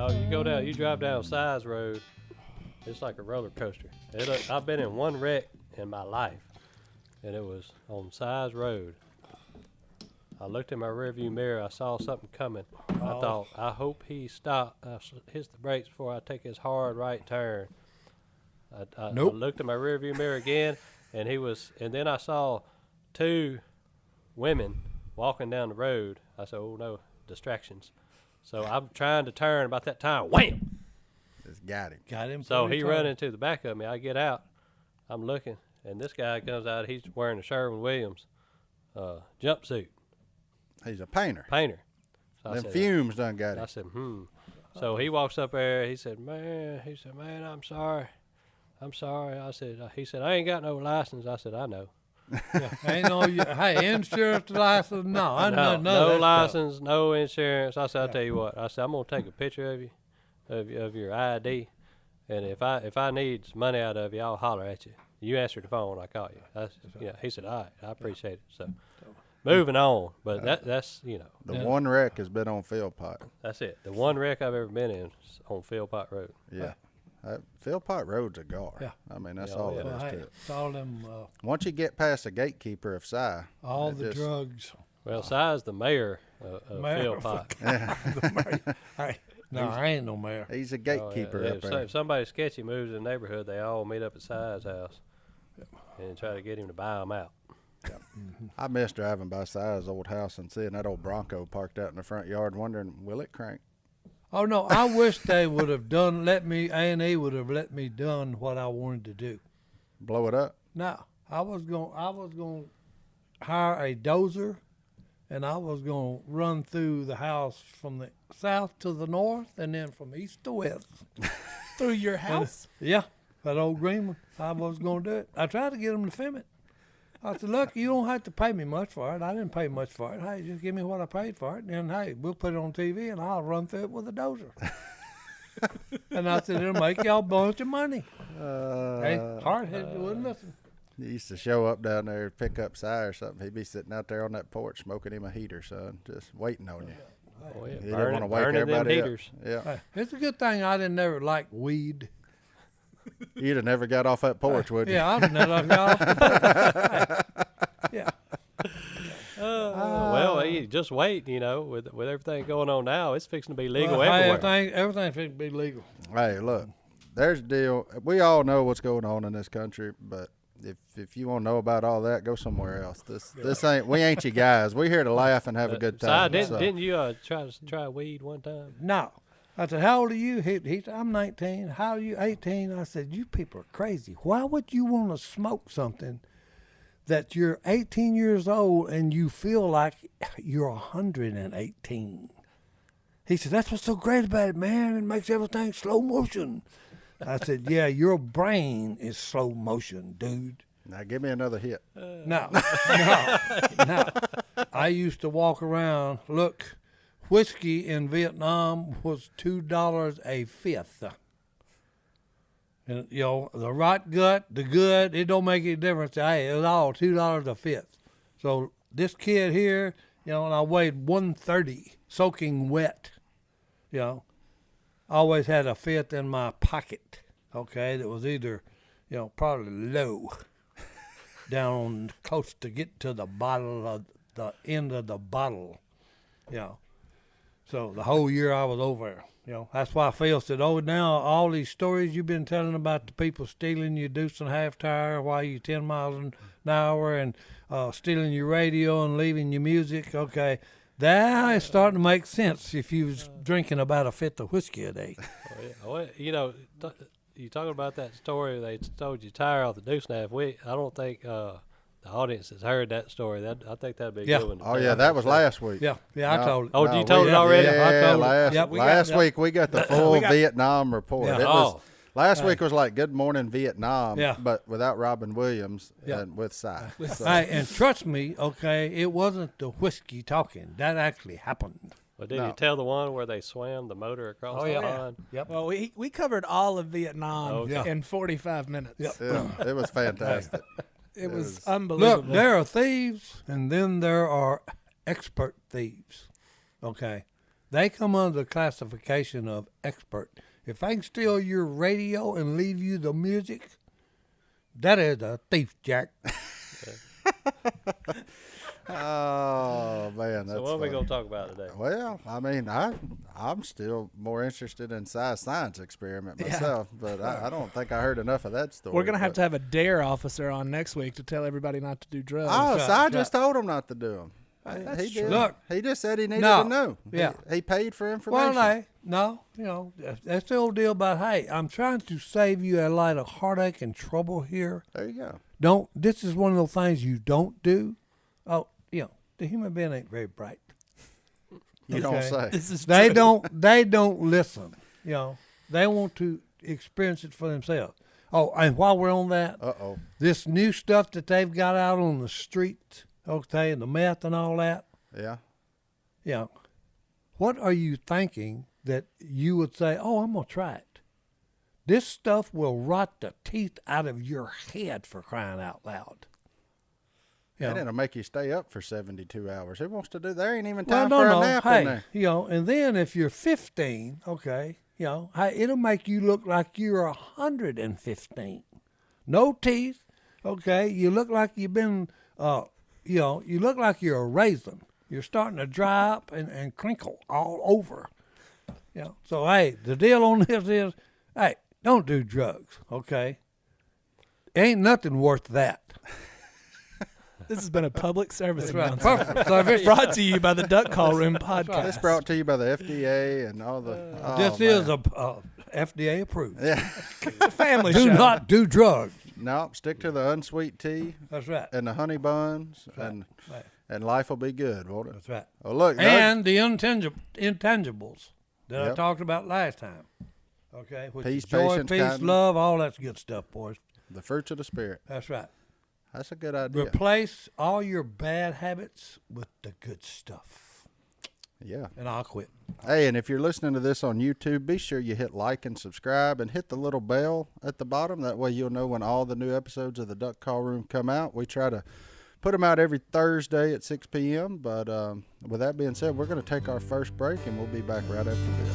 Oh, you drive down Si's Road, it's like a roller coaster. I've been in one wreck in my life, and it was on Si's Road. I looked in my rearview mirror, I saw something coming. I thought, I hope he stopped, hits the brakes before I take his hard right turn. I looked in my rearview mirror again, and then I saw two women walking down the road. I said, oh no, distractions. So I'm trying to turn. About that time, wham! Just got him. Got him. So he run into the back of me. I get out. I'm looking, and this guy comes out. He's wearing a Sherwin-Williams jumpsuit. He's a painter. So Them fumes done got him. I said, So he walks up there. He said, man, I'm sorry. He said, I ain't got no license. I said, I know. Ain't no, hey, insurance license? No, no license, stuff. No insurance. I said, I'll tell you what. I said, I'm gonna take a picture of you, of your ID, and if I need some money out of you, I'll holler at you. You answer the phone when I call you. He said, all right, I appreciate it. So, moving on. But that's The one wreck has been on Philpott. That's it. The one wreck I've ever been in is on Philpott Road. Yeah. Philpott Road's a gar. Yeah. I mean, that's all it is to it. It's all them. Once you get past the gatekeeper of Si. All the drugs. Well, Si's the mayor of Philpott. The mayor. Hey, no, I ain't no mayor. He's a gatekeeper up there. If somebody sketchy moves in the neighborhood, they all meet up at Si's house and try to get him to buy them out. Yep. I miss driving by Si's old house and seeing that old Bronco parked out in the front yard wondering, will it crank? Oh, no, I wish they would have A&E would have let me done what I wanted to do. Blow it up? No, I was going to hire a dozer, and I was going to run through the house from the south to the north and then from east to west. Through your house? Yeah, that old green one. I was going to do it. I tried to get them to film it. I said, look, you don't have to pay me much for it. I didn't pay much for it. Hey, just give me what I paid for it. And then, hey, we'll put it on TV, and I'll run through it with a dozer. And I said, it'll make y'all a bunch of money. Hey, hard-headed, wouldn't listen. He used to show up down there, pick up Si or something. He'd be sitting out there on that porch smoking him a heater, son, just waiting on you. Oh, yeah. He didn't want to wake everybody up. Yeah. Hey, it's a good thing I didn't never like weed. You'd have never got off that porch, would you? Yeah, I'd have never got off the porch. Yeah. Well, just wait, with everything going on now, it's fixing to be legal everywhere. Everything's fixing to be legal. Hey, look, there's a deal. We all know what's going on in this country, but if you want to know about all that, go somewhere else. We ain't you guys. We're here to laugh and have a good time. Didn't you try weed one time? No. I said, how old are you? He said, I'm 19. How are you? 18. I said, you people are crazy. Why would you want to smoke something that you're 18 years old and you feel like you're 118? He said, that's what's so great about it, man. It makes everything slow motion. I said, yeah, your brain is slow motion, dude. Now give me another hit. No. I used to walk around, look. Whiskey in Vietnam was $2 a fifth. And, the right gut, the good, it don't make any difference. Hey, it was all $2 a fifth. So this kid here, and I weighed 130, soaking wet. I always had a fifth in my pocket, okay, that was either, probably low, down close to get to the end of the bottle, So the whole year I was over there, That's why Phil said, now all these stories you've been telling about the people stealing your deuce and half tire while you're 10 miles an hour and stealing your radio and leaving your music, okay, that is starting to make sense if you was drinking about a fifth of whiskey a day. You talking about that story they told you tire off the deuce and half. I don't think the audience has heard that story. I think that'd be a good one. Oh, yeah, that was last week. Yeah, I told it. Oh, you told it already? Yeah, I told it. Last week we got the full Vietnam report. Yeah. Last week was like Good Morning Vietnam, Yeah. but without Robin Williams and with Si. Hey, and trust me, okay, it wasn't the whiskey talking. That actually happened. Well, did you tell the one where they swam the motor across the line? Yep. Well, we covered all of Vietnam in 45 minutes. Yep. Yeah, it was fantastic. It was unbelievable. Look, there are thieves, and then there are expert thieves. Okay, they come under the classification of expert. If I can steal your radio and leave you the music, that is a thief, Jack. Oh man, that's So what are we funny. gonna talk about today? Well, I mean, I'm still more interested in science experiment myself, but I don't think I heard enough of that story. We're gonna have to have a dare officer on next week to tell everybody not to do drugs. Oh, so right, I just told him not to do them. That's He true. did. Look. He just said he needed No. to know. Yeah. He paid for information. Well, no, that's the old deal about, hey, I'm trying to save you a lot of heartache and trouble here. There you go. This is one of those things you don't do. Oh, the human being ain't very bright. You don't Okay. say. This is They true. don't listen. They want to experience it for themselves. Oh, and while we're on that, Uh-oh. this new stuff that they've got out on the street, okay, and the meth and all that, Yeah. what are you thinking that you would say, oh, I'm going to try it? This stuff will rot the teeth out of your head, for crying out loud. And it'll make you stay up for 72 hours. Who wants to do? There ain't even Well, time for a nap in hey, there. and then if you're 15, okay, hey, it'll make you look like you're 115. No teeth, okay. You look like you've been, you look like you're a raisin. You're starting to dry up and crinkle all over. So, hey, the deal on this is, hey, don't do drugs, okay? Ain't nothing worth that. This has been a public service That's right. announcement. Perfect service. Brought to you by the Duck Call Room podcast. This brought to you by the FDA and all the. This is a FDA approved. Yeah. It's a family Do show. not do drugs. No, stick to the unsweet tea That's right. and the honey buns, right. and life will be good, won't it? That's right. Oh, look. And the intangibles that I Yep. talked about last time. Okay, which Peace, is joy, patience, peace, kindness. love, all that good stuff, boys. the fruits of the spirit. That's right. That's a good idea. Replace all your bad habits with the good stuff, Yeah. and I'll quit. Hey, and if you're listening to this on YouTube, be sure you hit like and subscribe and hit the little bell at the bottom. That way you'll know when all the new episodes of the Duck Call Room come out. We try to put them out every Thursday at 6 p.m. But with that being said, we're going to take our first break, and we'll be back right after this.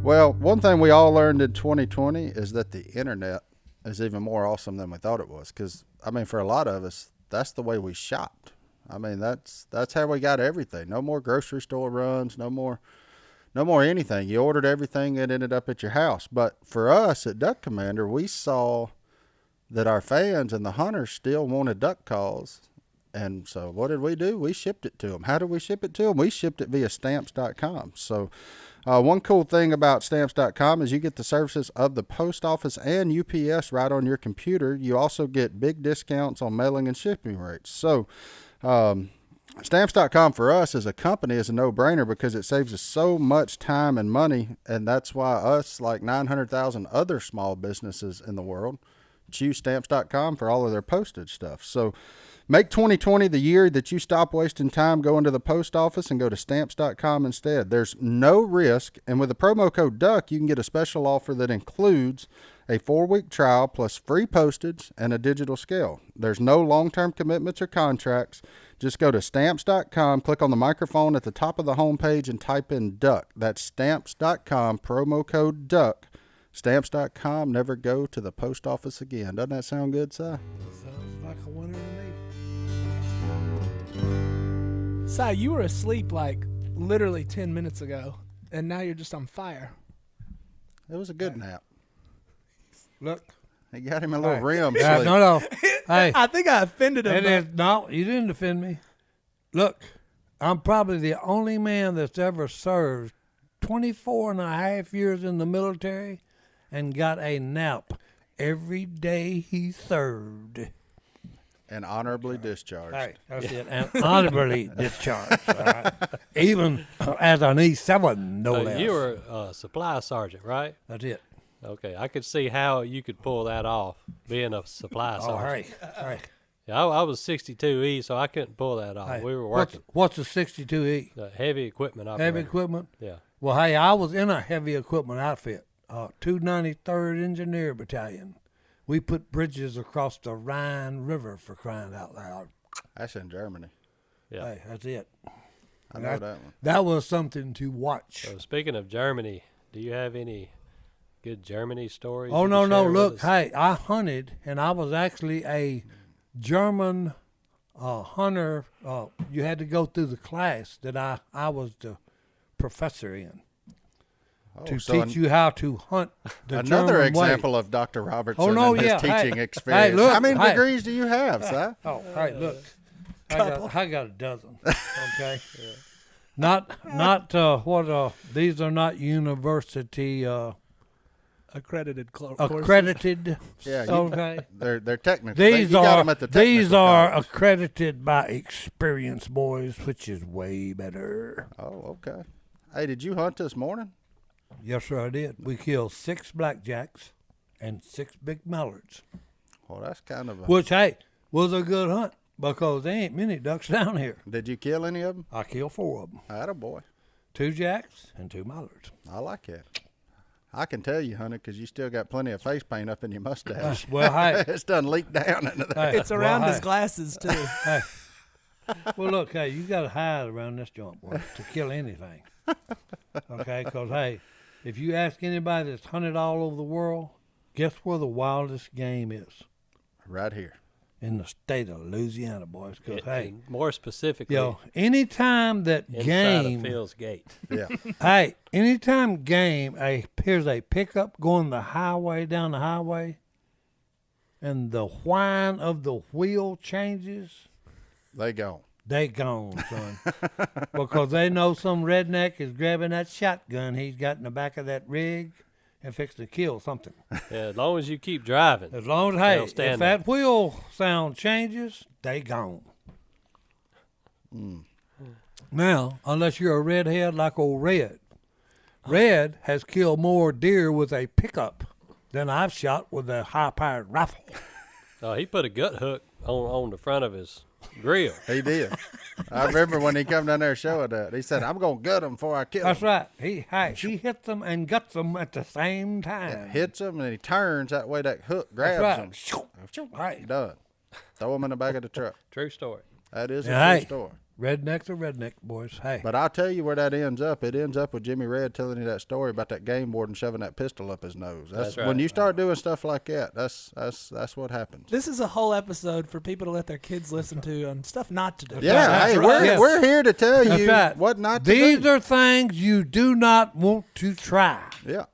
Well, one thing we all learned in 2020 is that the internet is even more awesome than we thought it was. Because, I mean, for a lot of us, that's the way we shopped. I mean, that's how we got everything. No more grocery store runs, no more anything. You ordered everything and ended up at your house. But for us at Duck Commander, we saw that our fans and the hunters still wanted duck calls. And so what did we do? We shipped it to them. How did we ship it to them? We shipped it via stamps.com. So one cool thing about stamps.com is you get the services of the post office and UPS right on your computer. You also get big discounts on mailing and shipping rates. So stamps.com for us as a company is a no-brainer because it saves us so much time and money, and that's why us, like 900,000 other small businesses in the world, choose stamps.com for all of their postage stuff. So make 2020 the year that you stop wasting time going to the post office and go to stamps.com instead. There's no risk, and with the promo code DUCK, you can get a special offer that includes a 4-week trial plus free postage and a digital scale. There's no long-term commitments or contracts. Just go to stamps.com, click on the microphone at the top of the homepage, and type in DUCK. That's stamps.com, promo code DUCK. Stamps.com, never go to the post office again. Doesn't that sound good, Si? Sounds like a winner to me. Si, you were asleep like literally 10 minutes ago, and now you're just on fire. It was a good nap. Look. He got him a little Hey. REM Yeah, sleep. no. Hey, I think I offended him. it is, no, you didn't offend me. Look, I'm probably the only man that's ever served 24 and a half years in the military and got a nap every day he served. And honorably discharged. Hey, that's it. And honorably discharged. All right. Even as an E7, no less. You were a supply sergeant, right? That's it. Okay, I could see how you could pull that off, being a supply Oh, sergeant. hey. Yeah, I was 62E, so I couldn't pull that off. Hey, We were working What's a 62E? heavy equipment operator. Heavy equipment? Yeah. Well, hey, I was in a heavy equipment outfit, 293rd Engineer Battalion. We put bridges across the Rhine River, for crying out loud. That's in Germany. Yeah. Hey, that's it. I know that one. That was something to watch. So speaking of Germany, do you have any good Germany stories? Oh, you no, can no. share with Look, us? hey, I hunted, and I was actually a German hunter. You had to go through the class that I was the professor in to so teach you how to hunt the another German example way. of Dr. Robertson Oh, no, and his yeah. teaching Hey, experience. hey, look, How many hey. degrees do you have, Si? Oh, hey, look. I got a dozen. Okay. Not these are not university Accredited courses. accredited. Yeah, you- Okay. They're technical. These you got are 'em at the technical these are college. accredited by experience, boys, which is way better. Oh, okay. Hey, did you hunt this morning? Yes, sir, I did. We killed 6 blackjacks and 6 big mallards, Well, that's kind of a. which hey was a good hunt because there ain't many ducks down here. Did you kill any of them? I killed 4 of them, Attaboy. 2 jacks and 2 mallards. I like that. I can tell you, honey, because you still got plenty of face paint up in your mustache. Well, hey, It's done leaked down into that. hey, It's around well, his hey. glasses too. Hey. Well, look, hey, you got to hide around this joint, boy, to kill anything. Okay, because, hey, if you ask anybody that's hunted all over the world, guess where the wildest game is? Right here. In the state of Louisiana, boys. Because, hey, And more specifically, yo, anytime that inside game, of Phil's gate. Yeah. hey, anytime game appears a pickup going the highway, down the highway, and the whine of the wheel changes, They gone. they gone, son. Because they know some redneck is grabbing that shotgun he's got in the back of that rig and fixing to kill something. Yeah, as long as you keep driving. As long as, They'll hey, stand if there. that wheel sound changes, they gone. Now, unless you're a redhead like old Red. Red has killed more deer with a pickup than I've shot with a high-powered rifle. He put a gut hook on the front of his grill. He did. I remember when he come down there showing that. He said, I'm going to gut them before I kill them. That's right. He hits them and guts them at the same time. Hits them and he turns that way that hook That's grabs right. them. Right. Done. Throw them in the back of the truck. True story. That is a Yeah, true hey. story. Rednecks are redneck, boys. Hey. But I'll tell you where that ends up. It ends up with Jimmy Red telling you that story about that game warden shoving that pistol up his nose. That's right. When you start doing stuff like that, that's what happens. This is a whole episode for people to let their kids listen to on stuff not to do. Yeah, That's hey, right. Yes. we're here to tell That's you right. what not to These do. are things you do not want to try. Yeah,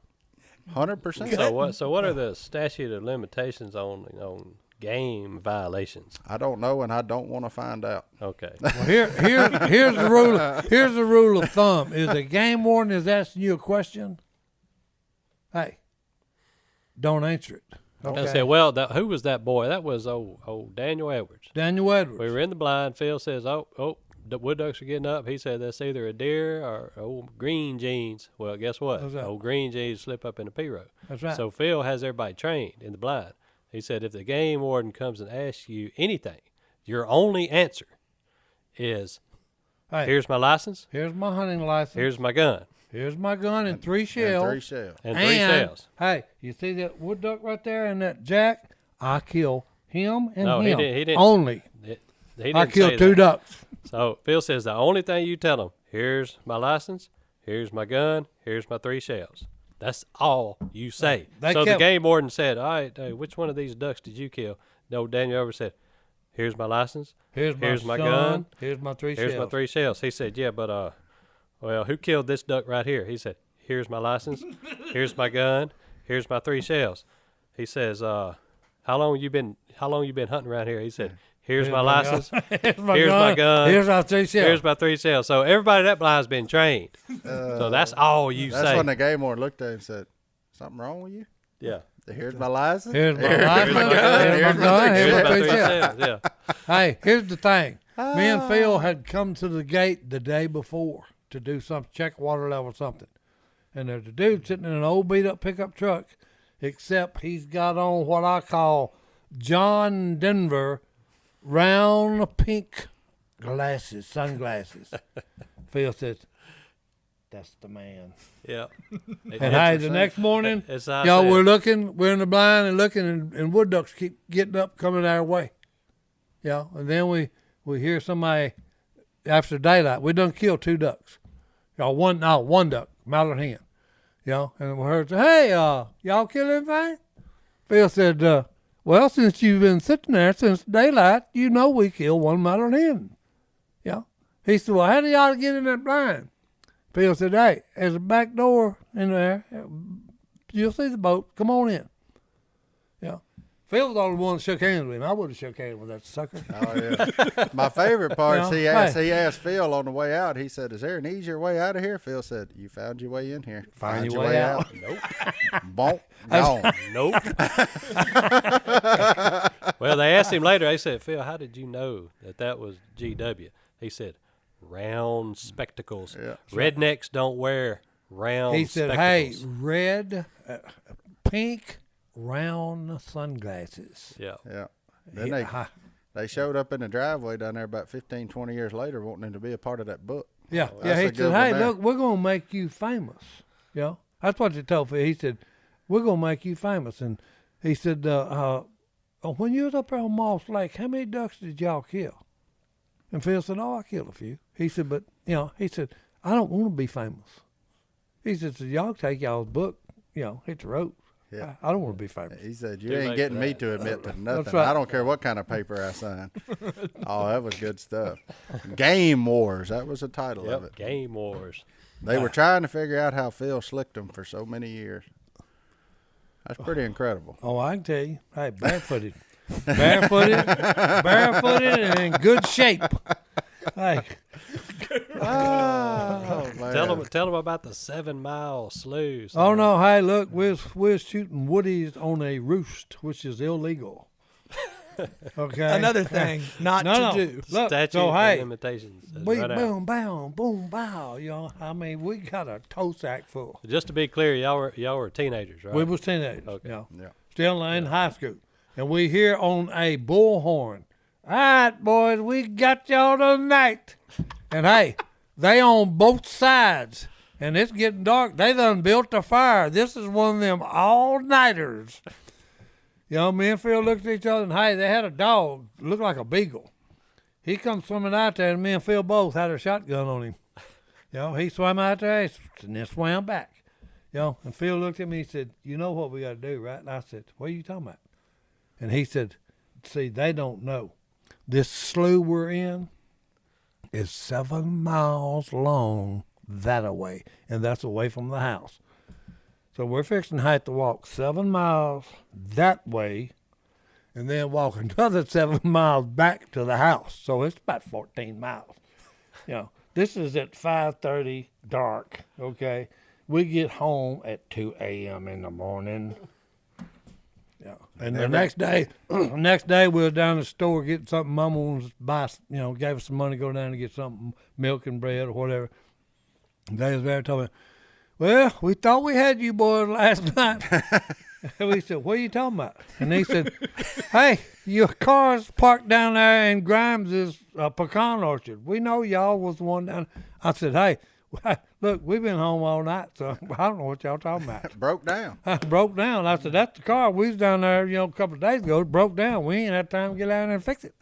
100%. So what are the statute of limitations on game violations? I don't know, and I don't want to find out. Okay. Well, here's the rule. Here's the rule of thumb: is a game warden is asking you a question, hey, don't answer it. I said, well, who was that boy? That was old Daniel Edwards. Daniel Edwards. We were in the blind. Phil says, the wood ducks are getting up. He said, that's either a deer or old green jeans. Well, guess what? What's that? Old green jeans slip up in the P-row. That's right. So Phil has everybody trained in the blind. He said, if the game warden comes and asks you anything, your only answer is, hey, here's my license, here's my hunting license. here's my gun, Here's my gun and 3 shells. And 3 shells. and 3 shells. Hey, you see that wood duck right there and that jack? I kill him and No, him he didn't. only. He didn't I killed say 2 that. ducks. So Phil says the only thing you tell him, here's my license, here's my gun, here's my 3 shells. That's all you say. They So the kept- game warden said, all right, hey, which one of these ducks did you kill? No, Daniel Edwards said, here's my license, Here's my gun, gun. Here's my 3 here's shells. my 3 shells. He said, yeah, but, well, who killed this duck right here? He said, here's my license, here's my gun, here's my 3 shells. He says, how long you been hunting around here? He said, here's my license, Here's my here's my gun, Here's my 3 shells. here's my 3 shells. So everybody that blind's been trained. So that's all you That's say. when the game warden looked at him and said, something wrong with you? Yeah. Here's my license. Here's my Here's license. my gun. Here's my gun. Here's Here's my my 3 3 shells. shells. Yeah. Hey, here's the thing. Me and Phil had come to the gate the day before to do something, check water level or something. And there's a dude sitting in an old beat up pickup truck, except he's got on what I call John Denver round pink glasses, sunglasses. Phil says, That's the man. Yeah. And hey, the next morning, we're we're in the blind and looking, and wood ducks keep getting up, coming our way. And then we hear somebody after daylight. We done killed 2 ducks. One duck, mallard hen. And we heard, hey, y'all kill anything? Phil said, well, since you've been sitting there since daylight, we killed 1 mallard hen. He said, well, how do y'all get in that blind? Phil said, hey, there's a back door in there. You'll see the boat. Come on in. Phil was the only one that shook hands with him. I would have shook hands with that sucker. Oh, yeah. My favorite part is he asked Phil on the way out, he said, is there an easier way out of here? Phil said, you found your way in here. Find your way out. Nope. Bonk. Gone. Nope. Well, they asked him later, they said, Phil, how did you know that was GW? He said, round spectacles. Yeah. Rednecks don't wear round spectacles. He said, hey, red, pink, round sunglasses. Yeah. Yeah. Then they showed up in the driveway down there about 15, 20 years later wanting him to be a part of that book. Yeah. He said, hey, look, we're going to make you famous. That's what they told Phil. He said, we're going to make you famous. And he said, when you was up there on Moss Lake, how many ducks did y'all kill? And Phil said, I killed a few. He said, but, he said, I don't want to be famous. He said, so y'all take y'all's book, hit the road. Yeah. I don't want to be famous. He said, you ain't getting me to admit to nothing. Right. I don't care what kind of paper I sign. Oh, that was good stuff. Game Wars. That was the title of it. Game Wars. They were trying to figure out how Phil slicked them for so many years. That's pretty incredible. Oh, I can tell you. Hey, barefooted. barefooted and in good shape. Hey. Tell them about the 7 Mile Slough. Oh no! Hey, look, we're shooting woodies on a roost, which is illegal. Okay. Another thing not to do. Look, statute so, of limitations. We boom, boom, boom, bow. I mean, we got a toe sack full. Just to be clear, y'all were teenagers, right? We was teenagers. Okay. Yeah. Still in high school, and we hear on a bullhorn. All right, boys, we got y'all tonight. And hey, they on both sides, and it's getting dark. They done built a fire. This is one of them all-nighters. Me and Phil looked at each other, and hey, they had a dog, looked like a beagle. He come swimming out there, and me and Phil both had a shotgun on him. He swam out there, and then swam back. And Phil looked at me, he said, you know what we got to do, right? And I said, what are you talking about? And he said, see, they don't know. This slough we're in is 7 miles long that away, and that's away from the house. So we're fixing to have to walk 7 miles that way and then walk another 7 miles back to the house. So it's about 14 miles. This is at 5:30 dark, okay? We get home at 2 a.m. in the morning. And the next day we were down at the store getting something. Mama wanted to buy, gave us some money to go down and get something, milk and bread or whatever. And they was there and told me, well, we thought we had you boys last night. And we said, what are you talking about? And he said, hey, your car's parked down there in Grimes' pecan orchard. We know y'all was the one down. I said, hey, look, we've been home all night, so I don't know what y'all talking about. Broke down. Broke down. I said, that's the car. We was down there, a couple of days ago. It broke down. We ain't had time to get down there and fix it.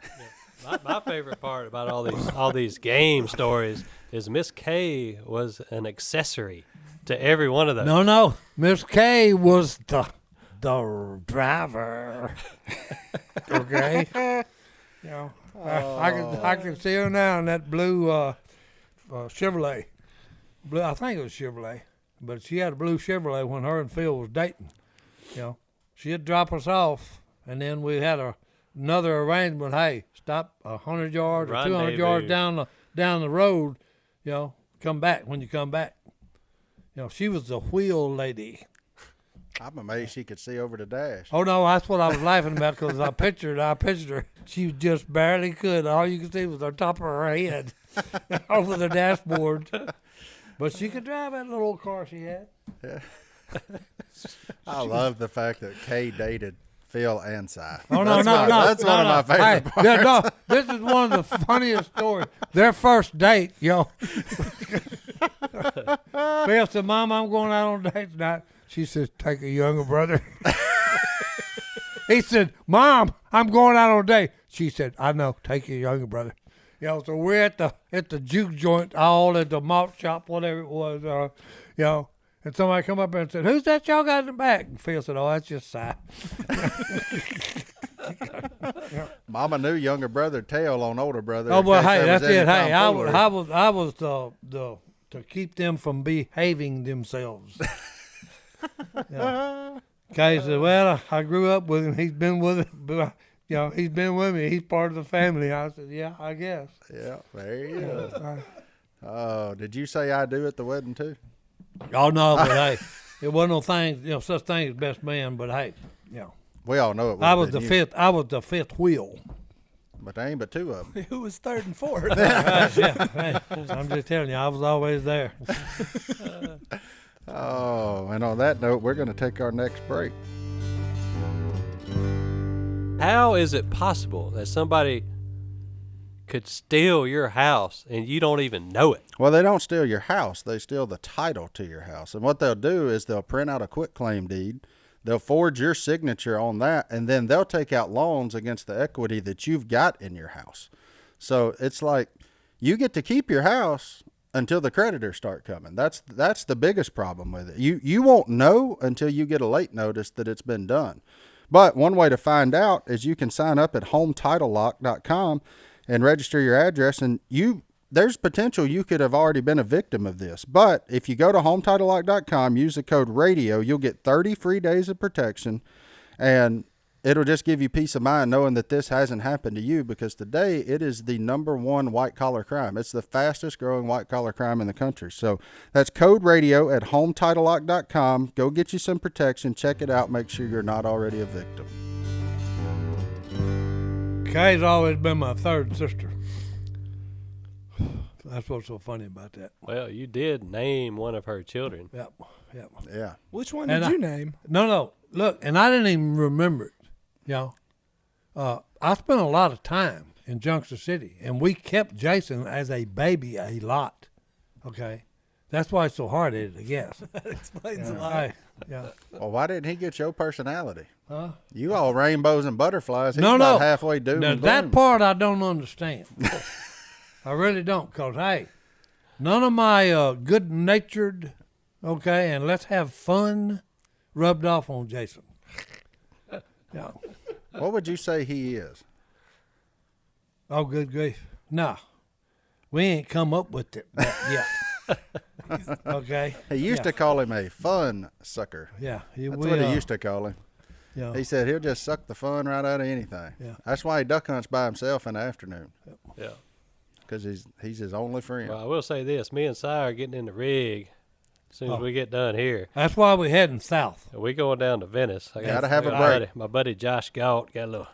Yeah. My favorite part about all these game stories is Miss K was an accessory to every one of those. No. Miss K was the driver. Okay? I can see her now in that blue Chevrolet. I think it was Chevrolet, but she had a blue Chevrolet when her and Phil was dating. She'd drop us off, and then we had another arrangement. Hey, stop 100 yards or 200 yards down the road. Come back when you come back. She was the wheel lady. I'm amazed she could see over the dash. Oh no, that's what I was laughing about because I pictured her. She just barely could. All you could see was the top of her head over the dashboard. But she could drive that little old car she had. Yeah. I love the fact that Kay dated Phil and Si. Oh, no. That's one of my favorite parts. This is one of the funniest stories. Their first date, Phil said, Mom, I'm going out on a date tonight. She says, take a younger brother. He said, Mom, I'm going out on a date. She said, I know, take your younger brother. So we're at the juke joint, all at the malt shop, whatever it was, and somebody come up and said, who's that y'all got in the back? And Phil said, oh, that's just Si. Mama knew younger brother tell on older brother. Oh, well, in case hey, there was that's it. any Hey, I tomfoolery. was the to keep them from behaving themselves. Kay said, well, I grew up with him. He's been with it, but he's been with me. He's part of the family. I said, yeah, I guess. Yeah, there you go. Oh, did you say I do at the wedding too? Oh no, but hey, it wasn't no things, such thing as best man. But hey, We all know it. I was the fifth. I was the fifth wheel. But there ain't but two of them. Who was third and fourth? Hey, I'm just telling you, I was always there. Oh, and on that note, we're going to take our next break. How is it possible that somebody could steal your house and you don't even know it? Well, they don't steal your house. They steal the title to your house. And what they'll do is they'll print out a quitclaim deed. They'll forge your signature on that, and then they'll take out loans against the equity that you've got in your house. So it's like you get to keep your house until the creditors start coming. That's the biggest problem with it. You won't know until you get a late notice that it's been done. But one way to find out is you can sign up at HomeTitleLock.com and register your address, and there's potential you could have already been a victim of this. But if you go to HomeTitleLock.com, use the code RADIO, you'll get 30 free days of protection, and it'll just give you peace of mind knowing that this hasn't happened to you, because today it is the #1 white-collar crime. It's the fastest-growing white-collar crime in the country. So that's code RADIO at HomeTitleLock.com. Go get you some protection. Check it out. Make sure you're not already a victim. Kay's always been my third sister. That's what's so funny about that. Well, you did name one of her children. Yep. Yeah. Which one did you name? No. Look, and I didn't even remember it. I spent a lot of time in Junction City, and we kept Jason as a baby a lot. Okay, that's why it's so hard-headed, I guess. That explains a lot. Hey, Well, why didn't he get your personality? Huh? You all rainbows and butterflies. He's No. about halfway doom Now and that gloom. part I don't understand. I really don't, because, hey, none of my good-natured, okay, and let's have fun rubbed off on Jason. Yeah. What would you say he is? Oh, good grief. No. We ain't come up with it yet. Okay? He used to call him a fun sucker. Yeah. That's what he used to call him. Yeah. He said he'll just suck the fun right out of anything. Yeah. That's why he duck hunts by himself in the afternoon, Yeah. because he's his only friend. Well, I will say this. Me and Si are getting in the rig as soon as we get done here. That's why we're heading south. We going down to Venice. Gotta have a my break. buddy- My buddy Josh Galt got a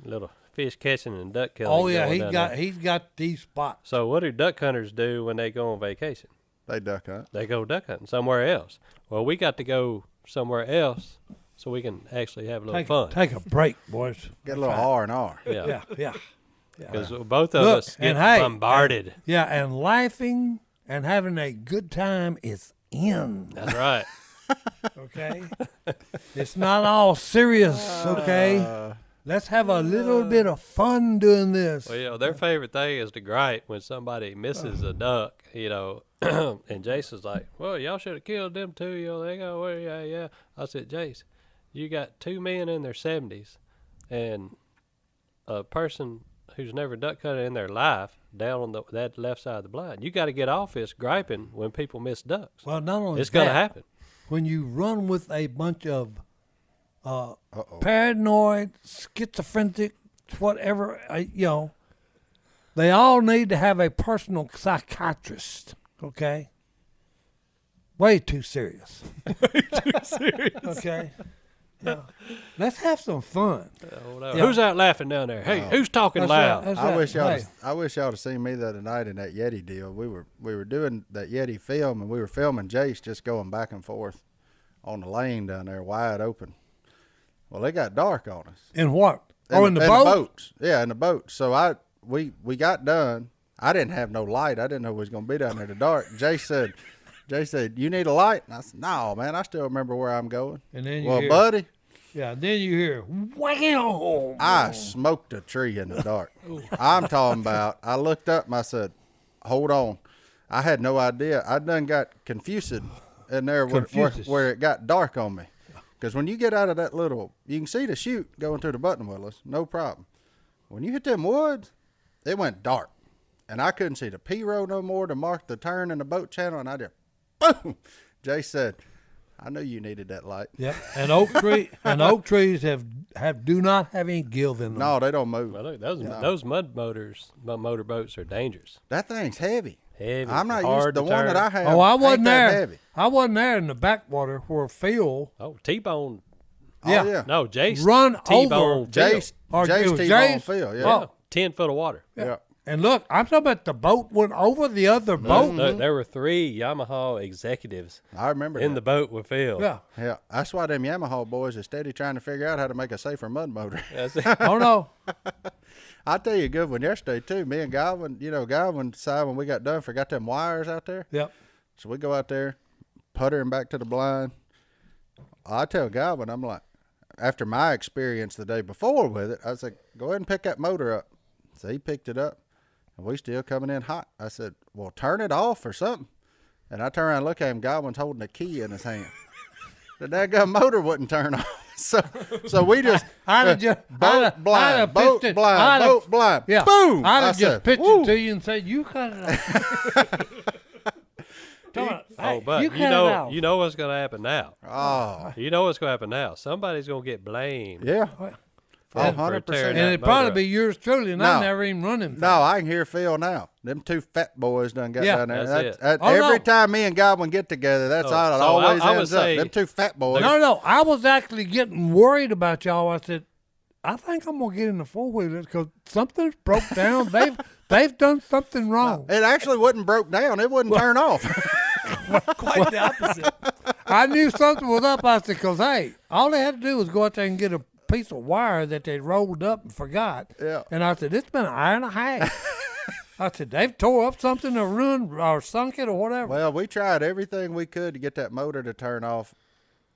little fish catching and duck killing. Oh, yeah. going down there. He's got these spots. So what do duck hunters do when they go on vacation? They duck hunt. They go duck hunting somewhere else. Well, we got to go somewhere else so we can actually have a little fun. Take a break, boys. Get a little R&R. Yeah. Yeah. Because both of Look, us get and hey, bombarded. Yeah, and laughing and having a good time is in. That's right. Okay? It's not all serious, okay? Let's have a little bit of fun doing this. Well, their favorite thing is to gripe when somebody misses a duck, and Jason's like, well, y'all should have killed them too. They go, well, yeah. I said, Jace, you got two men in their 70s and a person who's never duck hunted in their life down on that left side of the blind. You got to get off this griping when people miss ducks. Well, not only It's going to that, happen. when you run with a bunch of paranoid, schizophrenic, whatever, they all need to have a personal psychiatrist, okay? Way too serious. Okay? Yeah. Let's have some fun. Yeah. Who's out laughing down there? Hey, who's talking That's loud? right, that's I right. wish y'all. Hey, I wish y'all had seen me the other night in that Yeti deal. We were doing that Yeti film, and we were filming Jace just going back and forth on the lane down there, wide open. Well, it got dark on us. in what? In the boat? boats. Yeah, in the boat. So we got done. I didn't have no light. I didn't know we was gonna be down there in the dark. Jace said, Jay said, "You need a light?" And I said, "No, man. I still remember where I'm going." And then you Well, hear, buddy, yeah, then you hear, wham! I smoked a tree in the dark. I'm talking about. I looked up and I said, "Hold on." I had no idea. I done got confused in there where it got dark on me. Because when you get out of that little, you can see the chute going to the button wheelers, no problem. When you hit them woods, it went dark. And I couldn't see the P road no more to mark the turn in the boat channel. And I just, boom. Jay said, "I knew you needed that light." Yep. And oak trees do not have any give in them. No, they don't move. Well, look, those motor boats are dangerous. That thing's heavy. Heavy. I'm not used hard to the to one that turn. I have. Oh, I wasn't ain't that there. heavy. I wasn't there in the backwater where Phil Oh, T-bone. Yeah. Oh, yeah. No, Jace. run T-bone over Phil. Jace it was T-Bone Jace? Phil, yeah. Oh. 10 foot of water. Yeah. And look, I'm talking about the boat went over the other boat. There were 3 Yamaha executives I remember in that. the boat with Phil. Yeah. Yeah, that's why them Yamaha boys are steady trying to figure out how to make a safer mud motor. That's it. Oh no. I'll tell you a good one yesterday, too. Me and Godwin, Godwin decided when we got done, forgot them wires out there. Yep. So we go out there, putter him back to the blind. I tell Godwin, I'm like, after my experience the day before with it, I said, "Go ahead and pick that motor up." So he picked it up, and we still coming in hot. I said, "Well, turn it off or something." And I turn around and look at him. Godwin's holding a key in his hand. The daggone motor wouldn't turn off. So we just boat blind. Yeah. Boom! I'd I have said, just pitched "Woo." it to you and said, "You cut it off." But you know what's going to happen now. Oh, You know what's going to happen now. Somebody's going to get blamed. yeah. for 100%. tearing And that it'd probably motor be up. yours truly, and No. I never even run him. No, I can hear Phil now. Them 2 fat boys done got Yeah. down there. That's it. Every no. time me and Godwin get together, that's Oh, all it so always I would ends up. say- Them 2 fat boys. No, I was actually getting worried about y'all. I said, I think I'm gonna get in the 4-wheeler because something's broke down. They've done something wrong. It actually wasn't broke down. It wouldn't turn off. Quite the opposite. I knew something was up. I said, because, hey, all they had to do was go out there and get a piece of wire that they rolled up and forgot. Yeah. And I said, it's been an hour and a half. I said, they've tore up something or ruined or sunk it or whatever. Well, we tried everything we could to get that motor to turn off,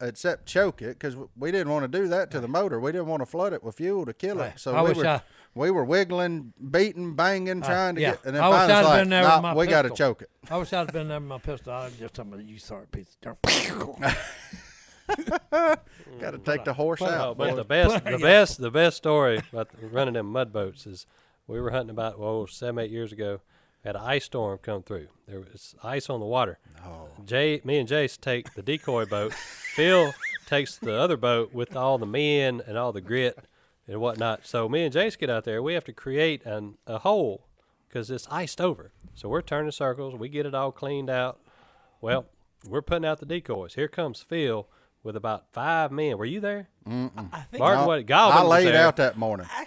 except choke it, because we didn't want to do that to the motor. We didn't want to flood it with fuel to kill it. So we were wiggling, beating, banging, trying to get. And then I wish finally, I'd it's like, been there with my we got to pistol. choke it. I wish I'd been there with my pistol. I'd just tell me, you sorry piece of dirt. Got to take the horse Oh, out. but boy. the best story about running them mud boats is we were hunting about 7-8 years ago. We had an ice storm come through. There was ice on the water. Oh. Me and Jace take the decoy boat. Phil takes the other boat with all the men and all the grit and whatnot. So me and Jace get out there. We have to create a hole because it's iced over. So we're turning circles. We get it all cleaned out. Well, we're putting out the decoys. Here comes Phil with about 5 men. Were you there? I think Martin, Godwin I was laid there. out that morning. I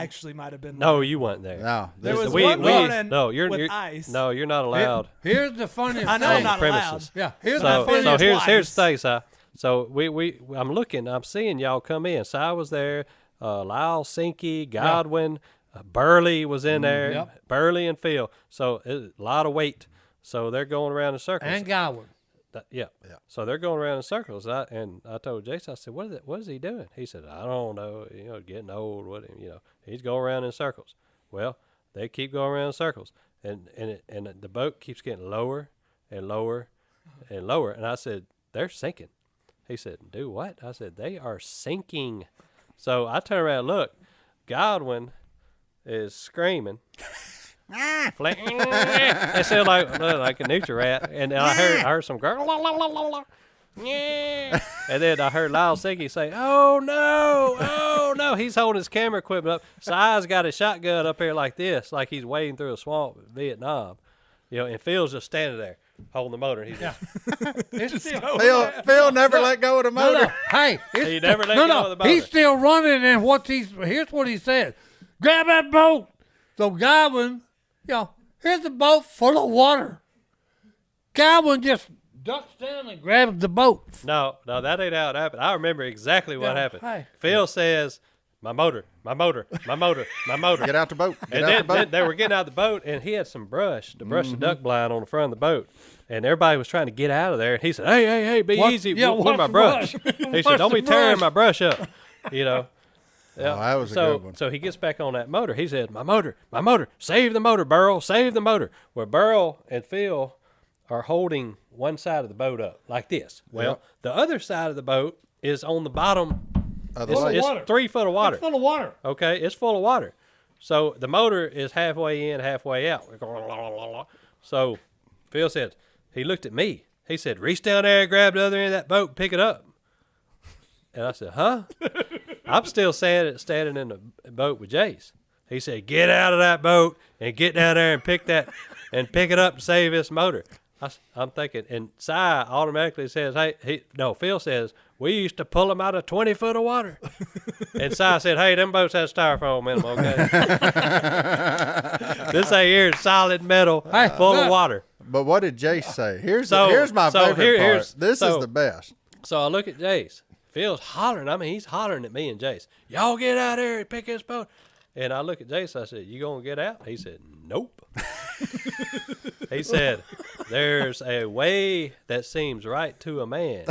actually might have been. No, there. you weren't there. No, There was We- one we- morning no, you're ice. No, you're not allowed. Here's the funniest I know thing. I'm not premises. allowed. Yeah, here's So, the funniest here's the thing, Si. So I'm seeing y'all come in. Si was there, Lyle, Sinky, Godwin, Burley was in there, Yep. Burley and Phil. So a lot of weight. So they're going around in circles. And Godwin. Yeah. So they're going around in circles. I told Jason, I said, what is he doing? He said, I don't know. Getting old. He's going around in circles. Well, they keep going around in circles, and the boat keeps getting lower and lower and lower. And I said, they're sinking. He said, do what? I said, they are sinking. So I turn around and look. Godwin is screaming. It sounded like a nutria rat, and I heard some girl. And then I heard Lyle Sinky say, "Oh no!" He's holding his camera equipment up. Si's got his shotgun up here like this, like he's wading through a swamp in Vietnam. And Phil's just standing there holding the motor. He's just, Phil never let go of the motor. No. Hey, he never let go of the motor. He's still running, and here's what he said: grab that boat. So Godwin, here's a boat full of water. Godwin just ducks down and grabs the boat. No, that ain't how it happened. I remember exactly what happened. Hey. Phil says, my motor, my motor, my motor, my motor. Get out the boat. Get And out the boat. then they were getting out of the boat, and he had some brush to brush the duck blind on the front of the boat. And everybody was trying to get out of there. And he said, hey, be easy. Yeah, Where's my brush? He said, don't be tearing my brush up. You know. Yeah. Oh, that was a good one. So he gets back on that motor. He said, my motor, save the motor, Burl, save the motor. Where Burl and Phil are holding one side of the boat up like this. Well, the other side of the boat is on the bottom. It's 3 foot of water. It's full of water. Okay, it's full of water. So the motor is halfway in, halfway out. So Phil said, he looked at me. He said, reach down there, grab the other end of that boat, pick it up. And I said, huh? I'm still standing in the boat with Jace. He said, get out of that boat and get down there and pick it up to save this motor. I'm thinking, and Si automatically says, Phil says, we used to pull them out of 20 foot of water. And Si said, hey, them boats has styrofoam in them, okay? This ain't here is solid metal full of water. But what did Jace say? Here's my favorite part. This is the best. So I look at Jace. Phil's hollering. I mean, he's hollering at me and Jace. Y'all get out there and pick this boat. And I look at Jace. I said, you going to get out? He said, nope. He said, there's a way that seems right to a man,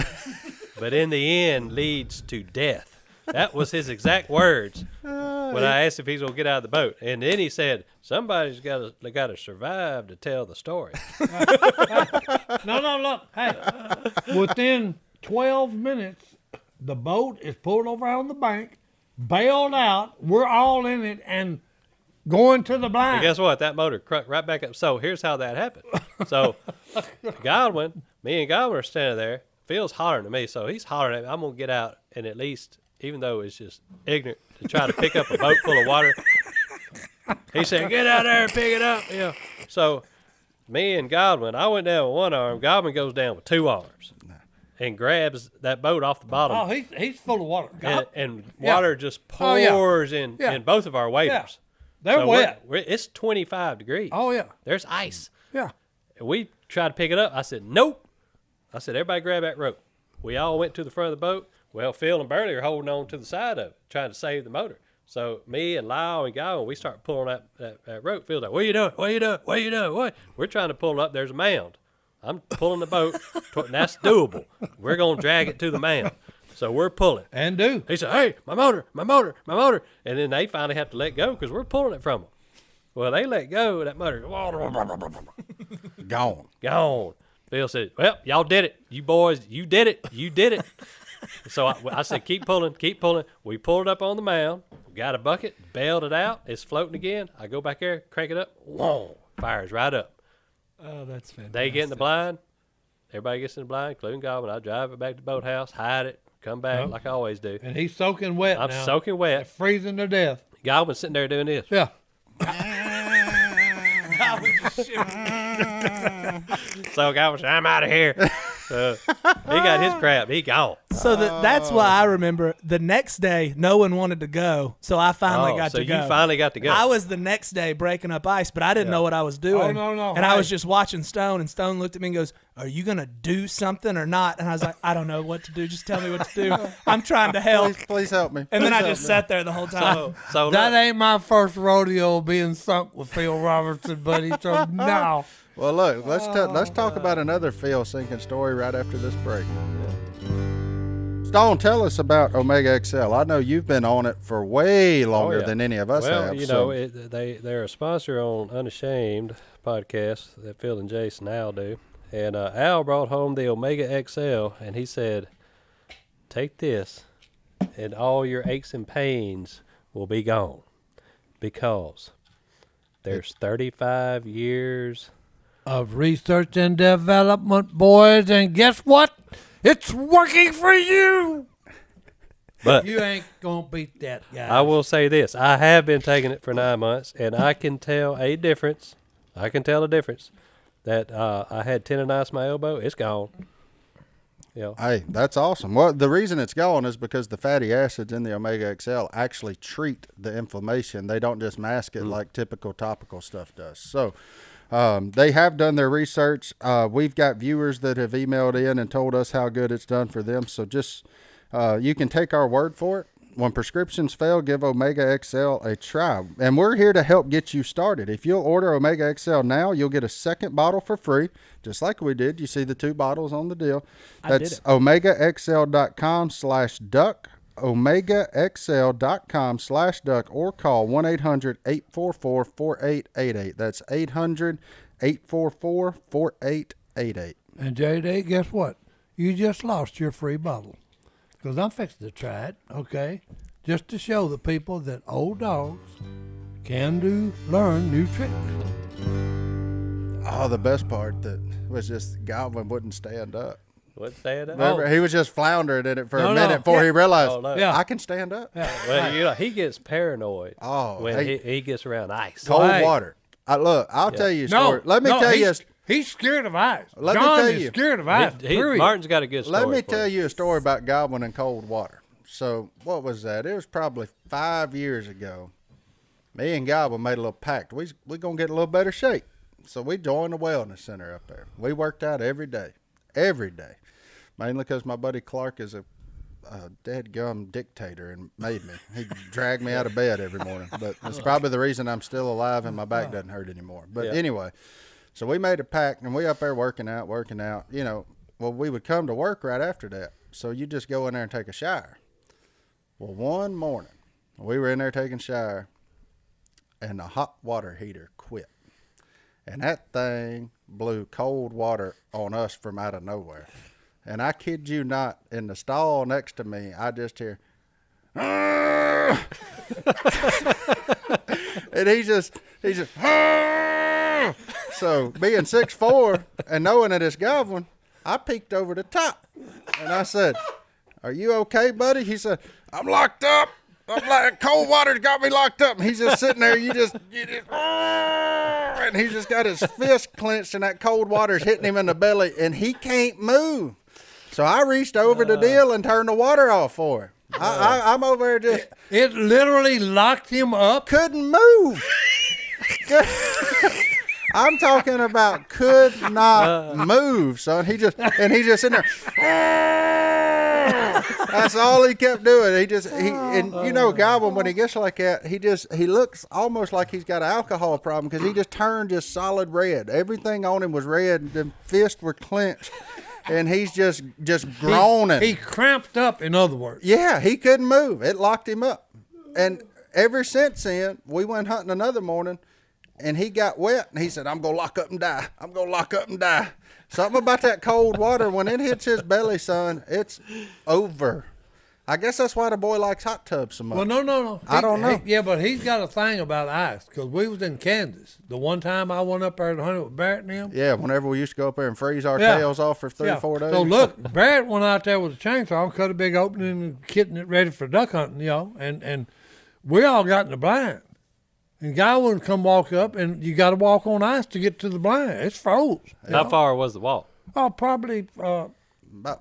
but in the end leads to death. That was his exact words when I asked if he's going to get out of the boat. And then he said, somebody's got to survive to tell the story. No, look. Hey, within 12 minutes, the boat is pulled over on the bank, bailed out. We're all in it and going to the blind. And guess what? That motor cranked right back up. So here's how that happened. So Godwin, me and Godwin are standing there. Phil's hollering at me, so he's hollering at me. I'm going to get out and at least, even though it's just ignorant to try to pick up a boat full of water, he said, get out there and pick it up. You know. So me and Godwin, I went down with one arm. Godwin goes down with 2 arms and grabs that boat off the bottom. Oh, he's full of water. And water just pours in both of our waders. Yeah. They're wet. It's 25 degrees. Oh, yeah. There's ice. Yeah. And we tried to pick it up. I said, nope. I said, everybody grab that rope. We all went to the front of the boat. Well, Phil and Burley are holding on to the side of it, trying to save the motor. So me and Lyle and Godwin, we start pulling that rope. Phil's like, what are you doing? What are you doing? What are you doing? What? We're trying to pull up. There's a mound. I'm pulling the boat. And that's doable. We're going to drag it to the mound. So we're pulling. And do. He said, hey, my motor, my motor, my motor. And then they finally have to let go because we're pulling it from them. Well, they let go of that motor. Gone. Phil said, well, y'all did it. You boys, you did it. You did it. So I said, keep pulling, keep pulling. We pulled it up on the mound, got a bucket, bailed it out. It's floating again. I go back there, crank it up. Whoa, fires right up. Oh, that's fantastic. They get in the blind. Everybody gets in the blind, including Godwin. I drive it back to the boathouse, hide it, come back like I always do. And he's soaking wet I'm now. soaking wet. Freezing to death. Godwin's sitting there doing this. Yeah. So Godwin said, I'm out of here. He got his crap. He gone. So that's why I remember the next day no one wanted to go, so I finally got to go. So you finally got to go. I was the next day breaking up ice, but I didn't know what I was doing. Oh, no. And I was just watching Stone, and Stone looked at me and goes, are you going to do something or not? And I was like, I don't know what to do. Just tell me what to do. I'm trying to help. Please help me. And then I just sat there the whole time. So That ain't my first rodeo being sunk with Phil Robertson, buddy. So no. Well, look, let's talk about another Phil sinking story right after this break. Stone, tell us about Omega XL. I know you've been on it for way longer than any of us have. Well, you know, they're a sponsor on Unashamed podcast that Phil and Jason Al do. And Al brought home the Omega XL, and he said, take this, and all your aches and pains will be gone. Because there's 35 years of research and development, boys, and guess what? It's working for you. But you ain't gonna beat that guy. I will say this: I have been taking it for 9 months, and I can tell a difference. That I had tendonitis in my elbow. It's gone. Hey, that's awesome. Well, the reason it's gone is because the fatty acids in the Omega XL actually treat the inflammation. They don't just mask it like typical topical stuff does. So. They have done their research. We've got viewers that have emailed in and told us how good it's done for them. So just, you can take our word for it. When prescriptions fail, give Omega XL a try. And we're here to help get you started. If you'll order Omega XL now, you'll get a second bottle for free, just like we did. You see the 2 bottles on the deal. That's OmegaXL.com/duck, OmegaXL.com/duck, or call 1-800-844-4888. That's 800-844-4888. And JD, guess what? You just lost your free bottle. Because I'm fixing to try it, okay? Just to show the people that old dogs can learn new tricks. Oh, the best part that was just Godwin wouldn't stand up. What's stand up? Remember, he was just floundering in it for No, a no. minute before he realized, Oh, no. Yeah. I can stand up. Well, he gets paranoid when he gets around ice. Cold Hey. water. I'll tell you a No, story. Let me tell you. He's scared of ice. Let me John tell is you. scared of ice, period. Martin's got a good story. Let me for tell you. you a story about Godwin and cold water. So what was that? It was probably 5 years ago. Me and Godwin made a little pact. We're going to get a little better shape. So we joined the wellness center up there. We worked out every day. Mainly because my buddy Clark is a dead-gum dictator and made me. He dragged me out of bed every morning. But it's probably the reason I'm still alive and my back doesn't hurt anymore. But anyway, so we made a pact, and we up there working out. You know, well, we would come to work right after that. So you just go in there and take a shower. Well, one morning, we were in there taking a shower, and the hot water heater quit. And that thing blew cold water on us from out of nowhere. And I kid you not, in the stall next to me, I just hear, and he's just, so being 6'4" and knowing that it's Godwin, I peeked over the top, and I said, "Are you okay, buddy?" He said, "I'm locked up. Cold water's got me locked up." And he's just sitting there. You just, and he's just got his fist clenched, and that cold water's hitting him in the belly, and he can't move. So I reached over the deal and turned the water off for him. I'm over there just. It literally locked him up. Couldn't move. I'm talking about could not move, son. He's just sitting there. That's all he kept doing. And you know, Godwin, when he gets like that, he looks almost like he's got an alcohol problem because he just turned just solid red. Everything on him was red. The fists were clenched, and he's just groaning. He cramped up, in other words. Yeah, he couldn't move. It locked him up. And ever since then, we went hunting another morning, and he got wet, and he said, "I'm going to lock up and die. I'm going to lock up and die." Something about that cold water, when it hits his belly, son, it's over. I guess that's why the boy likes hot tubs so much. Well, no. I don't know. Yeah, but he's got a thing about ice, because we was in Kansas. The one time I went up there to hunt with Barrett and them. Yeah, whenever we used to go up there and freeze our tails off for 3-4 days. So look, Barrett went out there with a chainsaw and cut a big opening and kitting it ready for duck hunting, and we all got in the blind. And guy wouldn't come walk up, and you got to walk on ice to get to the blind. It's froze. How far was the walk? Oh, probably About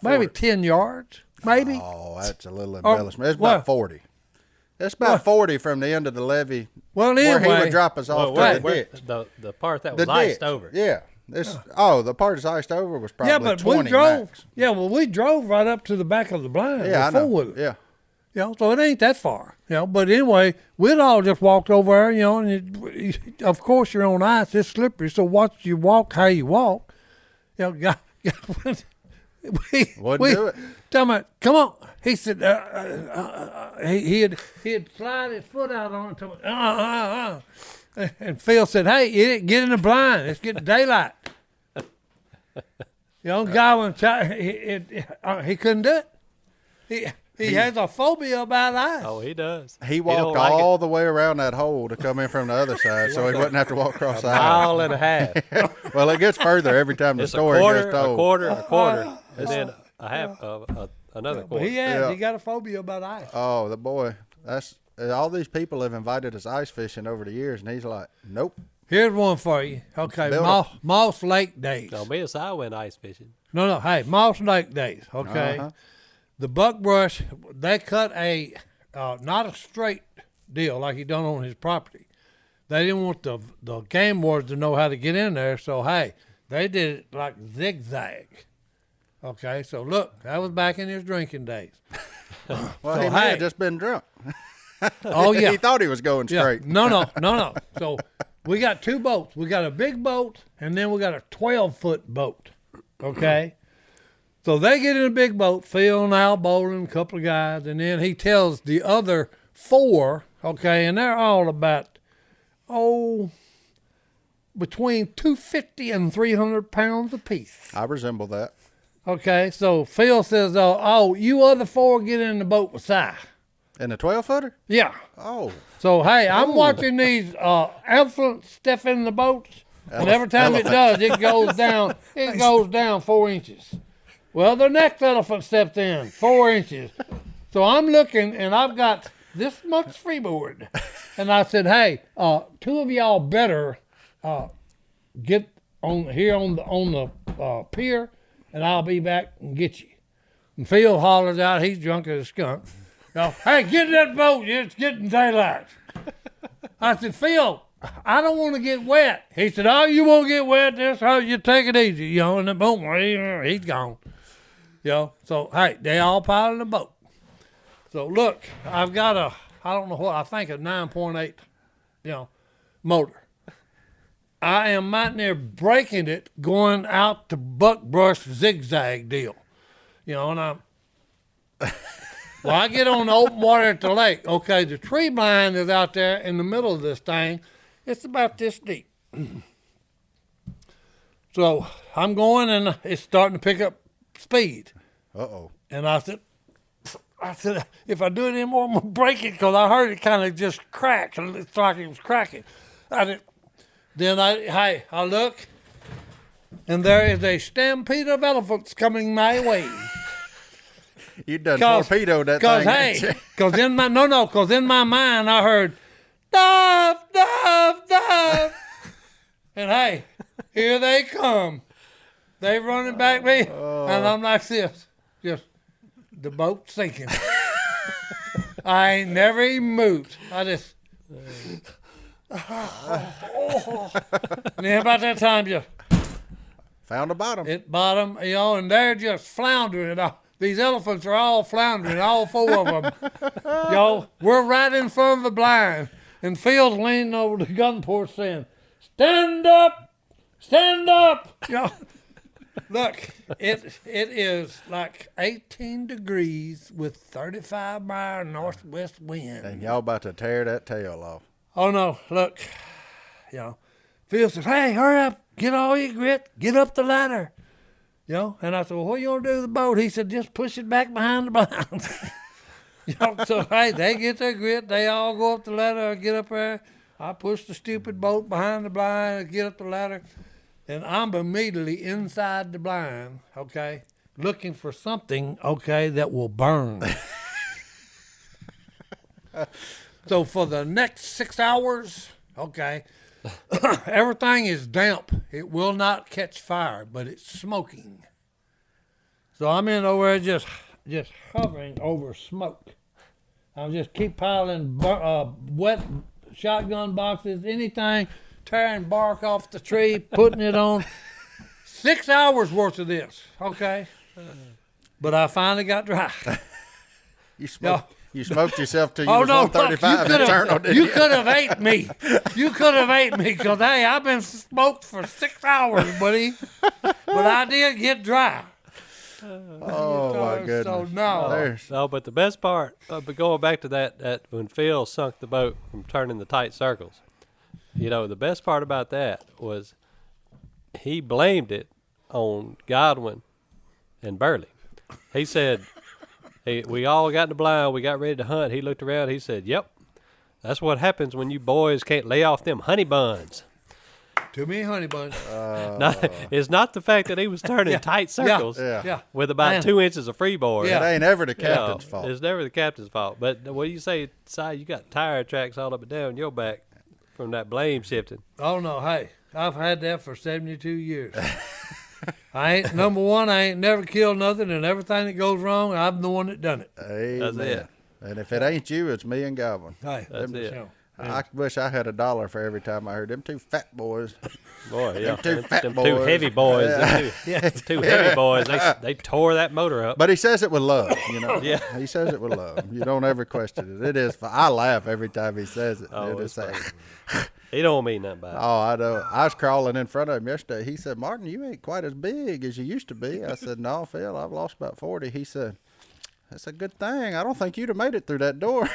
maybe 40. 10 yards, maybe. Oh, that's a little embellishment. It's what? about 40. It's about 40 from the end of the levee Well, where he anyway, would drop us off to the ditch. The part that The was iced ditch. over. Yeah. The part that's iced over was probably yeah, but 20 we drove. max. Yeah, well, we drove right up to the back of the blind. Yeah, I know. With it. Yeah. So it ain't that far. But anyway, we'd all just walked over there. And of course you're on ice. It's slippery. So watch you walk how you walk. Wouldn't we do it. tell him, "Come on." He said he'd slide his foot out on it. Tell me, And Phil said, "Hey, get in the blind. It's getting daylight." Godwin, he couldn't do it. He has a phobia about ice. Oh, he does. He don't walked like all it. the way around that hole to come in from the other side so he wouldn't have to walk across the aisle. Mile and a half. Well, it gets further every time the It's a story quarter, gets told. a quarter, and then a half of another But quarter. he got a phobia about ice. Oh, the boy. That's all these people have invited us ice fishing over the years, and he's like, "Nope." Here's one for you. Okay, Build Moss Lake days. No, me and Si went ice fishing. No. Hey, Moss Lake days. Okay. Uh-huh. The buckbrush, they cut a not a straight deal like he done on his property. They didn't want the game wardens to know how to get in there, so hey, they did it like zigzag. Okay, so look, that was back in his drinking days. Well, So, he may hey. have just been drunk. Oh, yeah. He thought he was going Yeah. straight. No. So we got 2 boats. We got a big boat, and then we got a 12-foot boat. Okay? So they get in a big boat, Phil and Al Bolin, a couple of guys, and then he tells the other 4, okay, and they're all about, between 250 and 300 pounds apiece. I resemble that. Okay, so Phil says, you other 4 get in the boat with Si. In a 12-footer? Yeah. Oh. So, hey, I'm watching these elephants step in the boats, and every time it does, it goes down. It goes down 4 inches. Well, the next elephant stepped in 4 inches. So I'm looking, and I've got this much freeboard, and I said, "Hey, 2 of y'all better get on here on the pier, and I'll be back and get you." And Phil hollers out, he's drunk as a skunk. Hey, get in that boat. It's getting daylight. I said, Phil, I don't want to get wet. He said, you won't get wet. That's how you take it easy. And then boom, he's gone. So, hey, they all piled in the boat. So, look, I've got I think a 9.8, motor. I am mighty near breaking it going out to buckbrush zigzag deal. And I'm... Well, I get on the open water at the lake. Okay, the tree blind is out there in the middle of this thing. It's about this deep. So I'm going, and it's starting to pick up speed. Uh-oh. And I said, if I do it anymore, I'm going to break it, because I heard it kind of just crack. It's like it was cracking. I look, and there is a stampede of elephants coming my way. You done torpedoed that thing. Because in my mind I heard, dive, dive, dive. And hey, here they come. They running back me. And I'm like this, just the boat sinking. I ain't never even moved. I just, and then about that time, just found the bottom. It bottom, and they're just floundering. These elephants are all floundering, all 4 of them. We're right in front of the blind. And Phil's leaning over the gun porch saying, stand up, stand up. Look, it is like 18 degrees with 35-mile northwest wind. And y'all about to tear that tail off. Oh, no, look, Phil says, hey, hurry up, get all your grit, get up the ladder. And I said, well, what are you going to do to the boat? He said, just push it back behind the blind. So, hey, they get their grit. They all go up the ladder, get up there. I push the stupid boat behind the blind, get up the ladder. And I'm immediately inside the blind, okay, looking for something, okay, that will burn. So for the next 6 hours, okay, everything is damp. It will not catch fire, but it's smoking. So I'm in over there just hovering over smoke. I'll just keep piling wet shotgun boxes, anything, tearing bark off the tree, putting it on. 6 hours worth of this, okay? But I finally got dry. You smoked yourself till you was 135 internal, didn't you? You could have ate me. You could have ate me, because, hey, I've been smoked for 6 hours, buddy. But I did get dry. Oh, my goodness. So, no. No, but the best part, but going back to that when Phil sunk the boat from turning the tight circles, the best part about that was he blamed it on Godwin and Burley. He said, we all got in the blind. We got ready to hunt. He looked around. He said, yep, that's what happens when you boys can't lay off them honey buns. Too many honey buns. It's not the fact that he was turning tight circles with about 2 inches of freeboard. It ain't ever the captain's fault. It's never the captain's fault. But what do you say, Si, you got tire tracks all up and down your back from that blame shifting. Oh, no. Hey, I've had that for 72 years. Number one, I ain't never killed nothing, and everything that goes wrong, I'm the one that done it. Amen. That's it. And if it ain't you, it's me and Godwin. Hey, That's it. I wish I had $1 for every time I heard them two fat boys. Boy, yeah. Them two fat them boys. two heavy boys. Yeah. Them two heavy boys. They tore that motor up. But he says it with love, you know. Yeah. He says it with love. You don't ever question it. It is. I laugh every time he says it. Oh, It it's is like, He don't mean nothing by it. oh, I know. I was crawling in front of him yesterday. He said, "Martin, you ain't quite as big as you used to be." I said, "No, Phil, I've lost about 40." He said, "That's a good thing. I don't think you'd have made it through that door."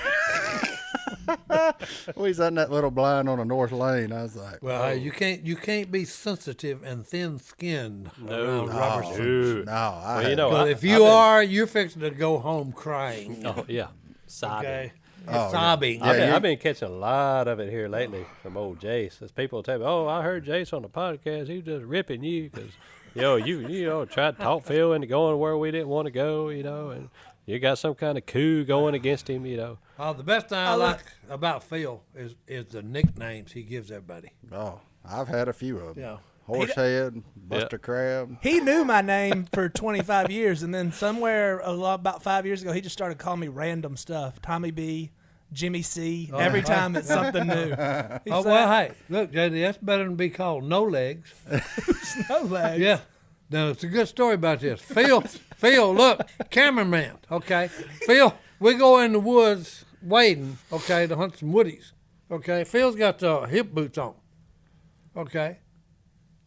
We was on that little blind on a north lane. I was like, Well, hey, you can't be sensitive and thin-skinned No. around Robertson. Dude. "No, I Well, you had- know, Because if you are, you're fixing to go home crying. Oh, yeah. Sobbing. Okay, Oh, sobbing. Yeah. I've been catching a lot of it here lately from old Jace. As people tell me, "Oh, I heard Jace on the podcast. He was just ripping you because, you tried to talk Phil into going where we didn't want to go, and you got some kind of coup going against him, The best thing I like about Phil is the nicknames he gives everybody. Oh, I've had a few of them. Yeah. Horsehead, Buster Crab. He knew my name for 25 years, and then somewhere about 5 years ago, he just started calling me random stuff. Tommy B, Jimmy C. Every time it's something new. He's Oh, like, well, hey, look, JD, that's better than be called No Legs. no legs. Yeah. Now, it's a good story about this. Phil, look, cameraman, okay? Phil, we go in the woods wading, okay, to hunt some woodies, okay? Phil's got the hip boots on, okay?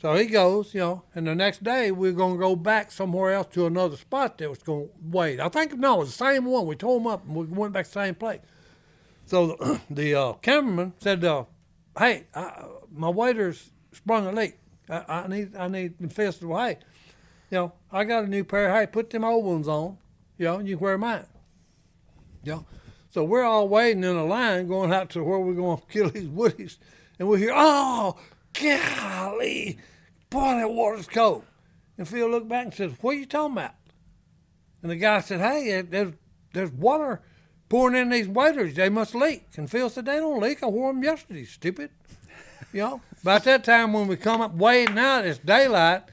So he goes, and the next day we're going to go back somewhere else to another spot that was going to wade. I think, no, it was the same one. We tore him up and we went back to the same place. So the cameraman said, hey, my wader's sprung a leak. I need, and Phil said, well, hey, I got a new pair. Hey, put them old ones on, and you can wear mine. So we're all waiting in a line going out to where we're going to kill these woodies. And we hear, oh, golly, boy, that water's cold. And Phil looked back and said, what are you talking about? And the guy said, hey, there's water pouring in these waders. They must leak. And Phil said, they don't leak. I wore them yesterday, stupid. About that time when we come up wading out, it's daylight.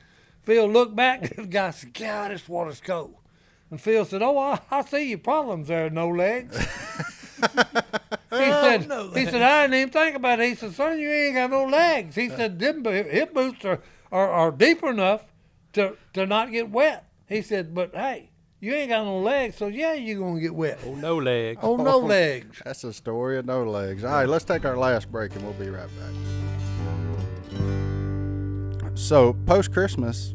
Phil looked back and the guy said, God, this water's cold. And Phil said, oh, I see your problems there, No Legs. He said, I didn't even think about it. He said, son, you ain't got no legs. He said, them hip boots are deep enough to not get wet. He said, but hey, you ain't got no legs, so yeah, you're going to get wet. Oh, no legs. Oh, no legs. That's a story of no legs. All right, let's take our last break and we'll be right back. So, post-Christmas,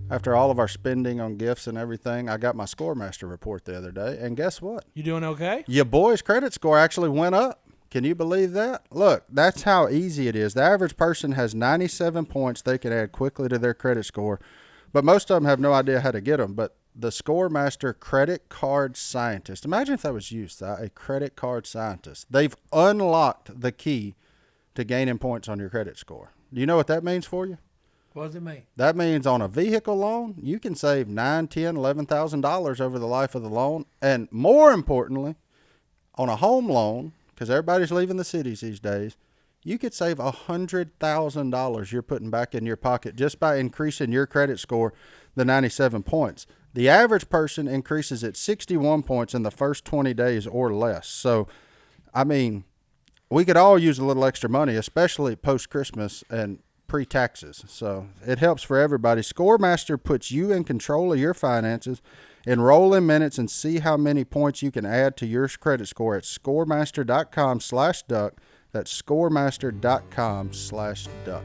after all of our spending on gifts and everything, I got my ScoreMaster report the other day, and guess what? You doing okay? Your boy's credit score actually went up. Can you believe that? Look, that's how easy it is. The average person has 97 points they can add quickly to their credit score, but most of them have no idea how to get them. But the ScoreMaster Credit Card Scientist, imagine if that was you, a credit card scientist. They've unlocked the key to gaining points on your credit score. Do you know what that means for you? What does it mean? That means on a vehicle loan, you can save $9,000, $10,000, $11,000 over the life of the loan. And more importantly, on a home loan, because everybody's leaving the cities these days, you could save $100,000 you're putting back in your pocket just by increasing your credit score the 97 points. The average person increases at 61 points in the first 20 days or less. So, I mean, we could all use a little extra money, especially post-Christmas and pre-taxes. So it helps for everybody. ScoreMaster puts you in control of your finances. Enroll in minutes and see how many points you can add to your credit score at scoremaster.com/duck. That's scoremaster.com/duck.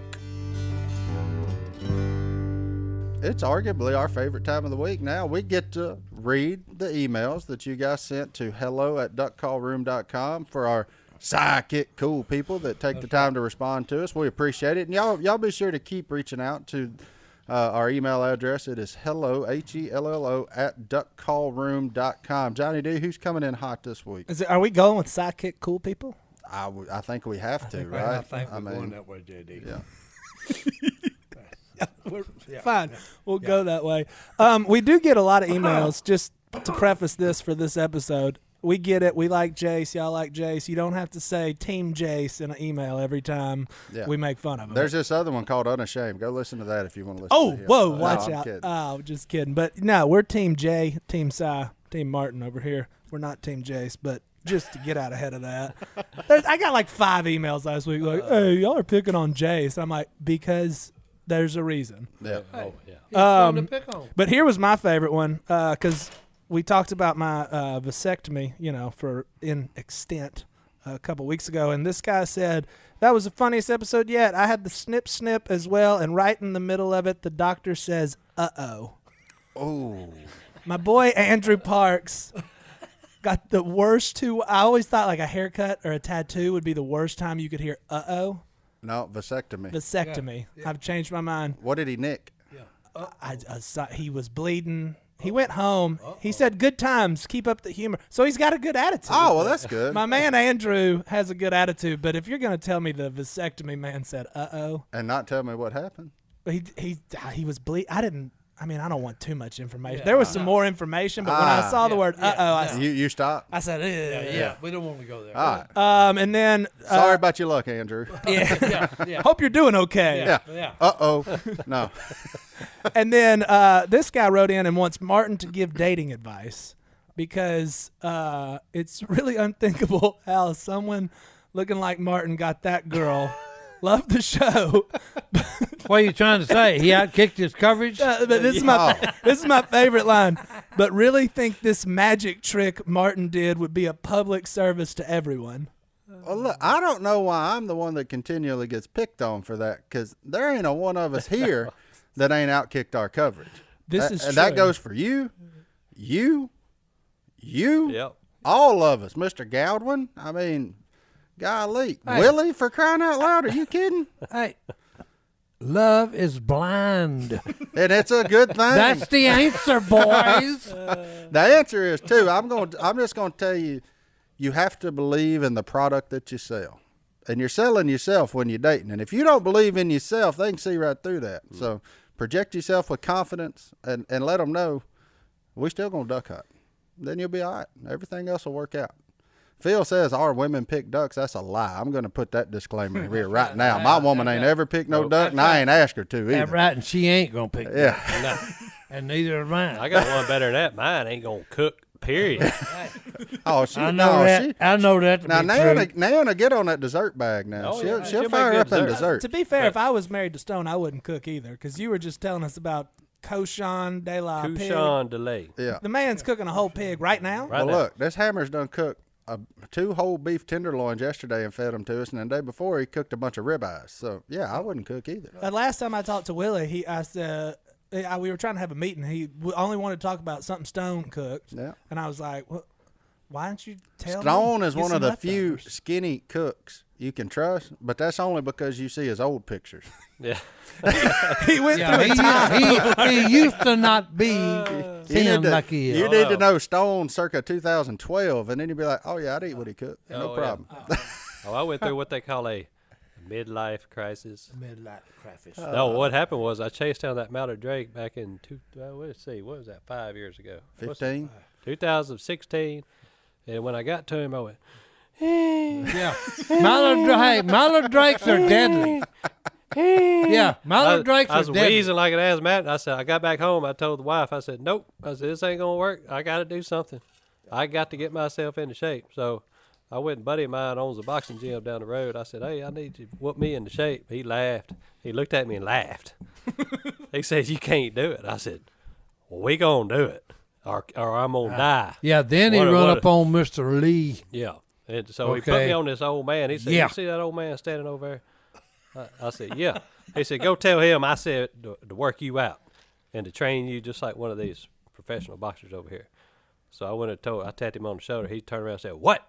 It's arguably our favorite time of the week now. We get to read the emails that you guys sent to hello@duckcallroom.com for our sidekick cool people that take the time to respond to us. We appreciate it. And y'all be sure to keep reaching out to our email address. It is hello, HELLO, @duckcallroom.com. Johnny D, who's coming in hot this week? Are we going with sidekick cool people? I think we have to, right? I think we're going that way, JD. Yeah. Fine. We'll go that way. We do get a lot of emails. Just to preface this for this episode, we get it. We like Jace. Y'all like Jace. You don't have to say Team Jace in an email every time we make fun of him. There's this other one called Unashamed. Go listen to that if you want to listen to it. Whoa, watch I'm out. kidding. Oh, just kidding. But no, we're Team J, Team Si, Team Martin over here. We're not Team Jace, but just to get out ahead of that. I got like 5 emails last week like, hey, y'all are picking on Jace. I'm like, because there's a reason. Yeah. Oh, yeah. He's fun to pick on. But here was my favorite one because we talked about my vasectomy, for in extent a couple weeks ago, and this guy said, that was the funniest episode yet. I had the snip as well, and right in the middle of it, the doctor says, uh-oh. Oh. My boy Andrew Parks got the worst two. I always thought like a haircut or a tattoo would be the worst time you could hear uh-oh. No, vasectomy. Vasectomy. Yeah. I've changed my mind. What did he nick? Yeah. I saw he was bleeding. He went home. He said, good times. Keep up the humor. So he's got a good attitude. Oh, well, that's good. My man Andrew has a good attitude, but if you're going to tell me the vasectomy man said uh-oh. And not tell me what happened. He was bleeding. I don't want too much information. There was some more information, but when I saw the word uh-oh, You stopped? I said, yeah. We don't want to go there. All right. and then Sorry about your luck, Andrew. yeah. Hope you're doing okay. Yeah. Uh-oh. No. And then this guy wrote in and wants Martin to give dating advice because it's really unthinkable how someone looking like Martin got that girl. Love the show. What are you trying to say? He outkicked his coverage? But this is my favorite line. But really think this magic trick Martin did would be a public service to everyone. Well, look, I don't know why I'm the one that continually gets picked on for that because there ain't a one of us here that ain't outkicked our coverage. This is and true. that goes for you, Yep. all of us. Mr. Godwin, golly. Hey. Willie, for crying out loud, are you kidding? Hey, love is blind. And it's a good thing. That's the answer, boys. The answer is too. I'm just gonna tell you, you have to believe in the product that you sell, and you're selling yourself when you're dating. And if you don't believe in yourself, they can see right through that. So project yourself with confidence, and let them know we're still gonna duck hunt. Then you'll be all right. Everything else will work out. Phil says our women pick ducks. That's a lie. I'm going to put that disclaimer here right now. My woman ain't ever picked no duck, and I ain't asked her to either. That's right, and she ain't going to pick Yeah. No. and neither am I. I got one better than that. Mine ain't going to cook, period. Oh, she, I know no, that. she, I know that to now, be Nana, true. Nana, get on that dessert bag now. Oh, she'll yeah. She'll fire make up good in dessert. dessert. To be fair, if I was married to Stone, I wouldn't cook either because you were just telling us about Cochon de la Pig. Couchon delay. Yeah. The man's cooking a whole pig right now. Right Well, now. look, this Hammer's done cooked 2 whole beef tenderloins yesterday and fed them to us, and the day before he cooked a bunch of ribeyes. So, yeah, I wouldn't cook either. Last time I talked to Willie, I said we were trying to have a meeting. He only wanted to talk about something Stone cooked. Yeah. And I was like, well, why don't you tell me? Stone is Get one some of the few leftovers. skinny cooks you can trust, but that's only because you see his old pictures. Yeah. He went Yeah, through a time. he used to not be You thin need to- like he is. You need to know Stone circa 2012, and then you'd be like, oh, yeah, I'd eat what he cooked. No Oh, problem. I went through what they call a midlife crisis. Midlife crayfish. No, what happened was I chased down that mounted Drake back in, let's see, what was that, 5 years ago? 15? 2016. And when I got to him, I went, Yeah. Mallard Drakes are deadly. Yeah, Mallard Drakes I are was deadly. wheezing like an asthmatic. I said, I got back home. I told the wife, I said, nope. I said, this ain't going to work. I got to do something. I got to get myself into shape. So I went, and buddy of mine owns a boxing gym down the road. I said, hey, I need you to whoop me into shape. He laughed. He looked at me and laughed. He said, you can't do it. I said, well, we going to do it, or I'm going to die. Yeah, then he What a- run what up a- on Mr. Lee. Yeah. And so he put Okay. me on this old man. He said, Yeah. you see that old man standing over there? I said, yeah. He said, go tell him I said to work you out and to train you just like one of these professional boxers over here. So I went and I tapped him on the shoulder. He turned around and said, what?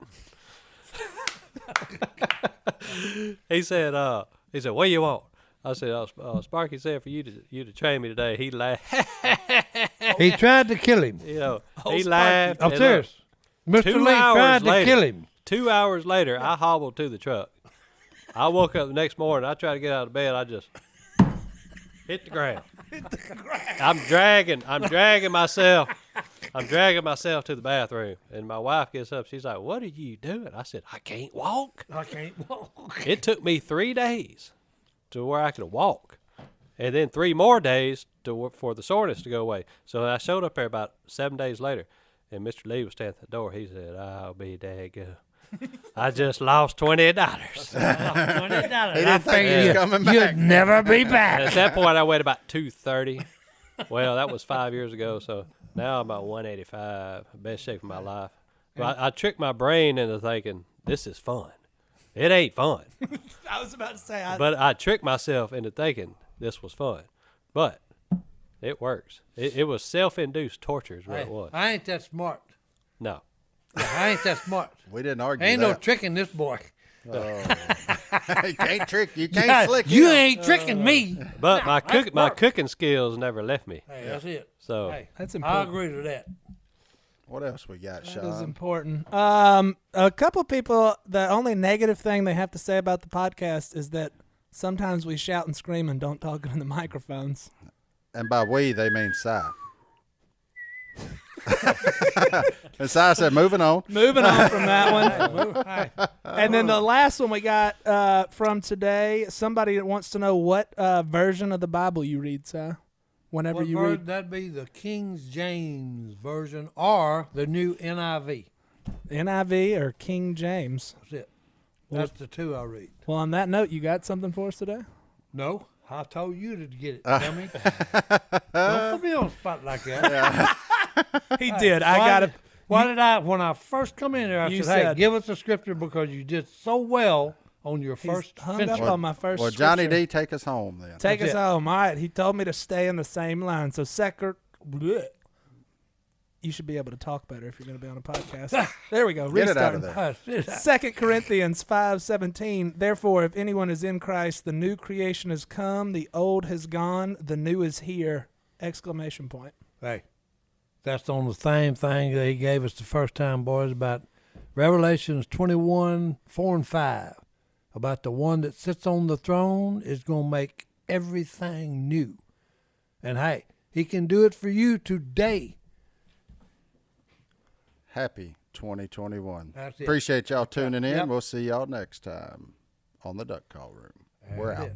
He said, what do you want? I said, Sparky said for you to train me today. He laughed. He tried to kill him. You know, Oh, he Sparky. laughed. I'm and serious. Mr. 2 Lee hours tried to later- kill him. 2 hours later, I hobbled to the truck. I woke up the next morning. I tried to get out of bed. I just hit the ground. I'm dragging myself. I'm dragging myself to the bathroom. And my wife gets up. She's like, what are you doing? I said, I can't walk. I can't walk. It took me 3 days to where I could walk. And then 3 more days for the soreness to go away. So I showed up there about 7 days later. And Mr. Lee was standing at the door. He said, "I'll be daggone. I just lost $20." $20. I didn't think he was coming back. You'd never be back. At that point, I weighed about 230. Well, that was 5 years ago. So now I'm about 185. Best shape of my life. But I tricked my brain into thinking this is fun. It ain't fun. I was about to say. But I tricked myself into thinking this was fun. But it works. It was self-induced torture is what it was. I ain't that smart. No. I ain't that smart. We didn't argue Ain't that. no tricking this boy. You can't trick. You can't slick. You him. ain't tricking me. But that's my work. cooking skills never left me. Hey, that's it. So Hey, That's I important. agree to that. What else we got, That is Sean? important. A couple people, the only negative thing they have to say about the podcast is that sometimes we shout and scream and don't talk into the microphones. And by we, they mean Si. And Si said, moving on. Moving on from that one. Hey, And then the last one we got from today, somebody that wants to know what version of the Bible you read, Si. Whenever what you version? read That'd be the King James version or the new NIV. NIV or King James. That's it. That's the two I read. Well, on that note, you got something for us today? No, I told you to get it, dummy. Don't put me on the spot like that. He did. I got it. When I first come in there, I You said, hey, said- give us a scripture because you did so well on your first Hung up venture. on my first Well, Johnny scripture. D, take us home then. Take That's us it. home. All right. He told me to stay in the same line. So, you should be able to talk better if you're going to be on a podcast. There we go. Get it out Restarting. of there. 2 Corinthians 5:17. Therefore, if anyone is in Christ, the new creation has come, the old has gone, the new is here. Exclamation point. Hey, that's on the same thing that he gave us the first time, boys, about Revelations 21:4-5. About the one that sits on the throne is going to make everything new. And hey, he can do it for you today. Happy 2021. That's it. Appreciate y'all tuning in. Yep. We'll see y'all next time on the Duck Call Room. We're That's out. it.